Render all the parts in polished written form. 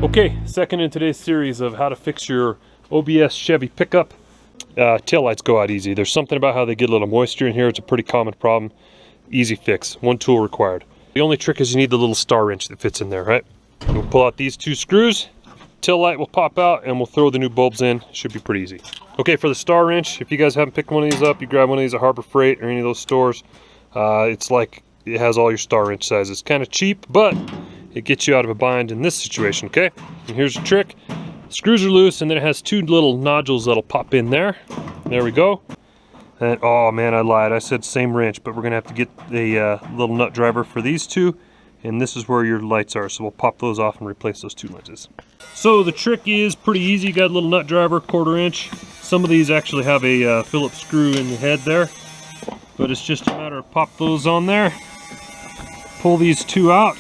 Okay, second in today's series of how to fix your OBS Chevy pickup. Taillights go out easy. There's something about how they get a little moisture in here. It's a pretty common problem. Easy fix. One tool required. The only trick is you need the little star wrench that fits in there, right? We'll pull out these two screws. Tail light will pop out and we'll throw the new bulbs in. Should be pretty easy. Okay, for the star wrench, if you guys haven't picked one of these up, you grab one of these at Harbor Freight or any of those stores. It's like it has all your star wrench sizes. It's kind of cheap, but it gets you out of a bind in this situation, okay? And here's the trick. Screws are loose and then it has two little nodules that'll pop in there. There we go. And oh man, I lied. I said same wrench, but we're gonna have to get a little nut driver for these two. And this is where your lights are, so we'll pop those off and replace those two lenses. So the trick is pretty easy. You got a little nut driver, 1/4 inch. Some of these actually have a Phillips screw in the head there, but it's just a matter of pop those on there. Pull these two out.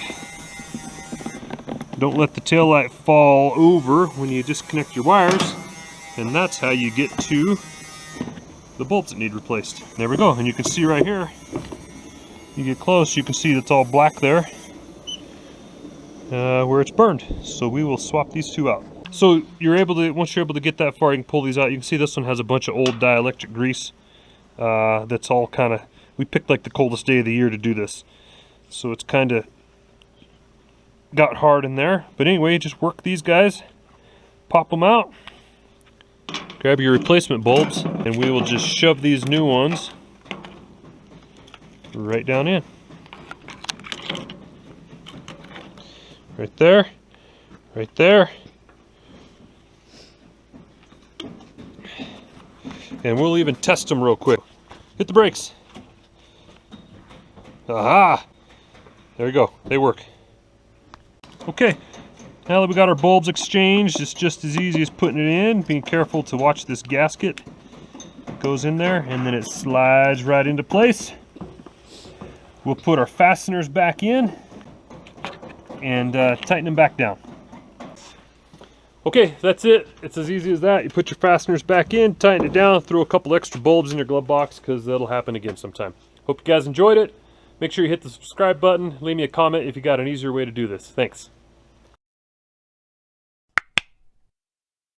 Don't let the tail light fall over when you disconnect your wires, and that's how you get to the bulbs that need replaced. There we go, and you can see right here, you get close, you can see it's all black there where it's burned. So we will swap these two out. So you're able to, once you're able to get that far, you can pull these out. You can see this one has a bunch of old dielectric grease that's all kind of, we picked like the coldest day of the year to do this, so it's kind of got hard in there. But anyway, just work these guys, pop them out, grab your replacement bulbs, and we will just shove these new ones right down in. Right there, right there. And we'll even test them real quick. Hit the brakes. Aha! There we go, they work. Okay, now that we got our bulbs exchanged, it's just as easy as putting it in. Being careful to watch this gasket. It goes in there and then it slides right into place. We'll put our fasteners back in and tighten them back down. Okay, that's it. It's as easy as that. You put your fasteners back in, tighten it down, throw a couple extra bulbs in your glove box because that'll happen again sometime. Hope you guys enjoyed it. Make sure you hit the subscribe button. Leave me a comment if you got an easier way to do this. Thanks.